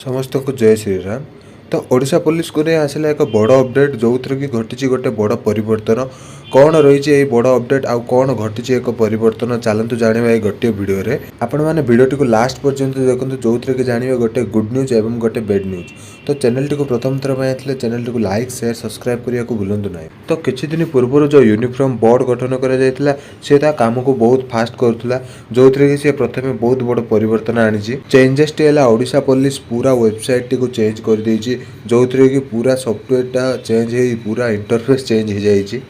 समस्त को जय श्री राम। तो ओडिशा पुलिस को नहीं आसला एक बड़ अपडेट जो थी कि घटी गोटे बड़ परिवर्तन कौन रही बड़ अपडेट आउ कौन घटी एक परिवर्तन चलतु जाना गोटे भिडियो रे आपण मैंने भिडियो को लास्ट पर्यंत देखो जो थी कि जानवे गोटे गुड न्यूज एवं गोटे बेड न्यूज। तो चैनल टी प्रथम थर पर channel T like share subscribe करने को भूलु ना। तो किछि दिन पूर्व जो यूनिफॉर्म बोर्ड गठन कर काम को बहुत फास्ट करुला जो थी कि प्रथम बहुत बड़ परिवर्तन आनी चेंजेस टी ओडिशा पुलिस पूरा वेबसाइट टी को चेंज कर देछि जो थी कि पूरा सॉफ्टवेयर चेंज हो पूरा इंटरफेस चेंज हो जाए।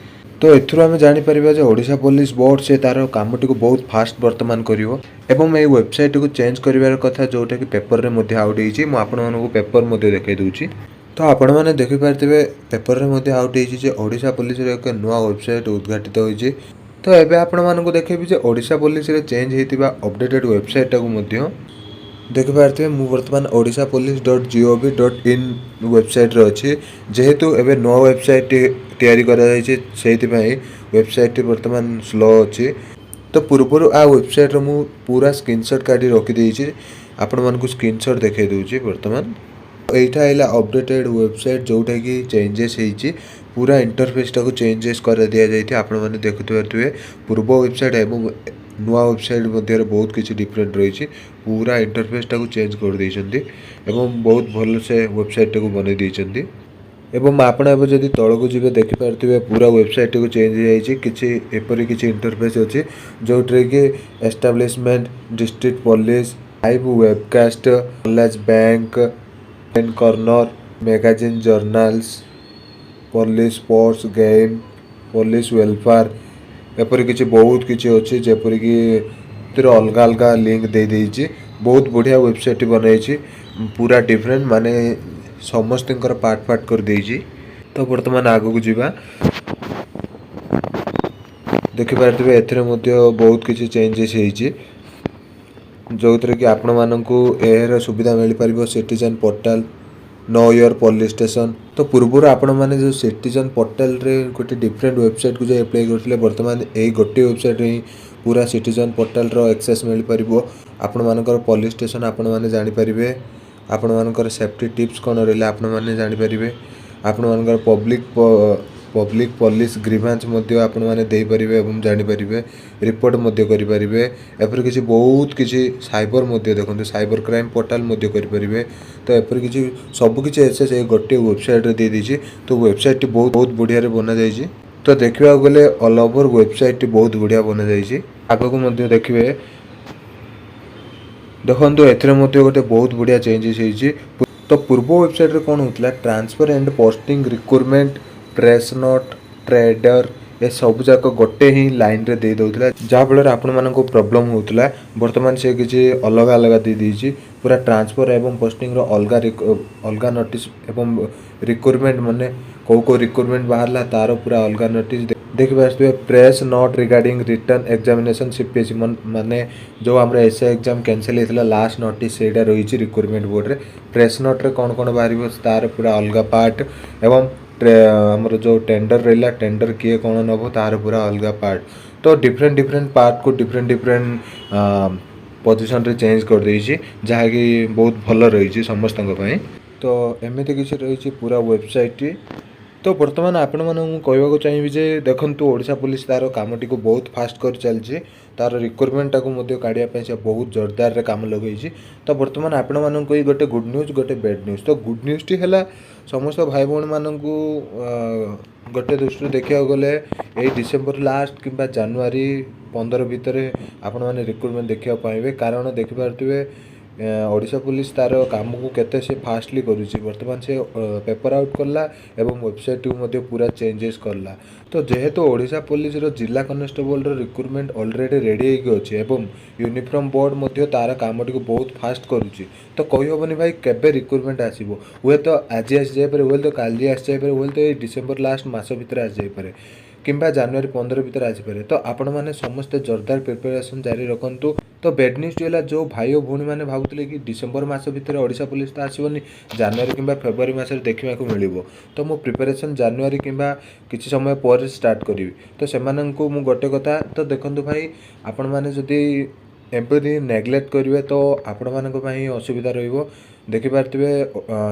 तो एथुर आम जापर ओडिशा पुलिस बोर्ड से तार काम टी बहुत फास्ट वर्तमान करिवो एवं ये वेबसाइट को चेंज कर कथा जोटा कि पेपर में आउट हो आपको पेपर देखई दूची। तो आपण मैंने देखिपारे पेपर में आउट हो ओडिशा पुलिस एक नुआ वेबसाइट उद्घाटित होती। तो एबे आपण मानक देखेबी ओडिशा पुलिस रे चेंज होता अपडेटेड वेबसाइट को देखिपारे मु वर्तमान ओडिशा पुलिस .gov.in वेबसाइट रे अच्छी जेहेतु एबे नुआ वेबसाइट तैयारी करा वेबसाइट वर्तमान स्लो अच्छी। तो पूर्व आ वेबसाइट रो मु पूरा स्क्रीनशॉट काढी रखी देछि आपण मानकु स्क्रीनशॉट देखाई दूची। वर्तमान एटा आइला अपडेटेड वेबसाइट जोटा कि चेंजेस होती पूरा इंटरफेस टाको चेंजेस कर दिया जाइए। आपण माने देखुथिबे पूर्व वेबसाइट एवं नुआ वेबसाइट मध्य बहुत किसी डिफरेंट रही पूरा इंटरफेस टाको चेंज कर देइछन्ती एवं बहुत भल से वेबसाइट टाको बनै देइछन्ती एवं आपण अब जदि तळको जिबे देखि पारथिबे पूरा वेबसाइट को चेंज हो जाइए किछि एपरि किछि इंटरफेस अछि जोट्रे कि establishment district police live webcast college bank pen corner magazine journals police sports game police welfare एपरि किछि बहुत किछि अछि जेपरि कि अलग अलग लिंक दे देइछि बहुत बढ़िया वेबसाइट बनाई पूरा डिफरेंट माने समस्त पार्ट पार्ट कर देइछि। तो वर्तमान आगो को जीवा देखि पारथिबे एथरे मध्ये बहुत किछि चेंजेस होइछि जो थरे कि आपण माननकु एहर सुविधा मिल परिबो citizen portal know your police station. तो पूर्व आपण माने जो सिटीजन पोर्टल रे गोटे डिफरेंट वेबसाइट को जो अप्लाई करथिले वर्तमान एई गोटे वेबसाइट रे पूरा सिटीजन पोर्टल रो एक्सेस मिल परिबो आपण मानकर पुलिस स्टेशन आपण माने जानि परिबे आपण मानकर सेफ्टी टिप्स कोन रहले आपण माने जानि परिबे आपण मानकर पब्लिक पुलिस ग्रीवेंस मध्ये आपण माने देई परिबे एवं जानि परिबे रिपोर्ट मध्ये करि परिबे एपर किछि बहुत किछि साइबर मध्ये देखंतु साइबर क्राइम पोर्टल मध्ये करि परिबे। तो एपर किछि सब किछि एक्सेस ए गोटे वेबसाइट रे दे दिछि। तो वेबसाइट बहुत बहुत बढ़िया रे बना जाइछि। तो देखिबा गले ऑल ओवर वेबसाइट बहुत बढ़िया बना जाइछि। आगो को मध्ये देखिबे देखंतु एथरे मध्ये गोटे बहुत बढ़िया चेंजेस होइछि। तो पूर्व वेबसाइट रे कोन होतला transfer and posting recruitment press note trader ए सब जाक गोटे ही लाइन रे दे दउतला जहा फल आपण मानको प्रॉब्लम होतला वर्तमान से किछि अलग अलग दे दीछि पूरा ट्रांसफर एवं पोस्टिंग रो अलग नोटिस एवं रिक्रूटमेंट माने को रिक्रूटमेंट बाहरला तारो पूरा अलग नोटिस देखि पारथिबे press note regarding return examination CPSC माने जो हमरा एसए एग्जाम कैंसिल हेतला लास्ट नोटिस सेटा रहिछि रिक्रूटमेंट बोर्ड रे प्रेस नोट रे कोन कोन बाहरिबो तार पूरा अलग पार्ट एवं हमर जो टेंडर रहला टेंडर किए कौन नब तार पूरा अलग पार्ट। तो डिफरेंट पार्ट को डिफरेंट पोजीशन रे चेंज कर देइछि जहा कि बहुत भल रही समस्त पई। तो एमिति किछि रही पूरा वेबसाइट। तो वर्तमान आपण मानू कहवाक चाहिए जे देखंतु ओडिशा पुलिस तार कामटी को बहुत फास्ट कर चलछि तार रिक्रूटमेंट टाको मध्ये काढिया पे से बहुत जोरदार रे काम लगैछि। तो वर्तमान आपण मानू कोई गोटे गुड न्यूज गोटे बैड न्यूज। तो गुड न्यूज टी हला समस्त भाई भौणी मानू गोटे दृष्टि देखा गले यही डिसेम्बर लास्ट कि जनवरी 15 भितर आपण मैंने रिक्रूटमेंट देखा पाइबे कारण देखिपारे ओडिशा पुलिस तार काम को केते से फास्टली करुछि वर्तमान से पेपर आउट करला एवं वेबसाइट को मध्ये पूरा चेंजेस करला। तो जेहेतु ओडिशा पुलिस रो जिला कॉन्स्टेबल रो रिक्रूटमेंट ऑलरेडी रेडी हो अछि एवं यूनिफॉर्म बोर्ड मध्ये तार काम को बहुत फास्ट करुछि। तो कहि होबनी भाई केबे रिक्रूटमेंट आसीबो हुए तो आज आसी जाय पारे हुए तो काली आसी जाय पारे हुए तो डिसेम्बर लास्ट मास भीतर आसी जाय पारे किंबा जनवरी 15 भीतर आसी पारे। तो आपण माने समस्त जोरदार प्रिपरेशन जारी रखंतु। तो बैड न्यूज टीला जो भाई और भौणी मैंने भावुले कि डिसेम्बर मास भीतर ओडिशा पुलिस तो आसबनी जनवरी किंबा फेब्रुआरी मास देखा मिल तो मो प्रिपरेशन जनवरी किंबा किसी समय पर स्टार्ट करी। तो से मु गोटे कथा तो देखंतु भाई आपण माने जदि एमती नेग्लेक्ट करेंगे तो आपण मान असुविधा रही ଦେଖିପାରୁଥିବେ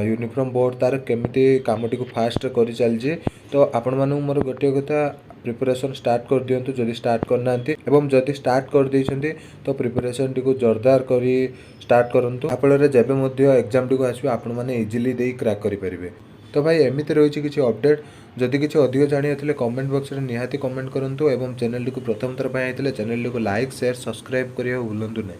यूनिफॉर्म बोर्ड तार केमिति कामटी को फास्ट कर चलछि। तो आपण मानू मोर गोटे कथा प्रिपरेशन स्टार्ट कर दियंतु जदि स्टार्ट करना एवं जदि स्टार्ट कर देइछन्ति तो प्रिपरेशन टी को जोरदार करी स्टार्ट करंतु आपଳରେ जेबे मध्ये एग्जाम टी को आसीबे आपण माने इजीली देई क्रैक करि परिबे। तो भाई एमिति रहिछि किछि अपडेट जदि किछि अधिक जानि आथिले कमेंट बॉक्स रे निहाती कमेंट करंतु एवं चैनल टी को प्रथम थर पय आइथिले चैनल टी को लाइक शेयर सब्सक्राइब करिया भूलंतु नै।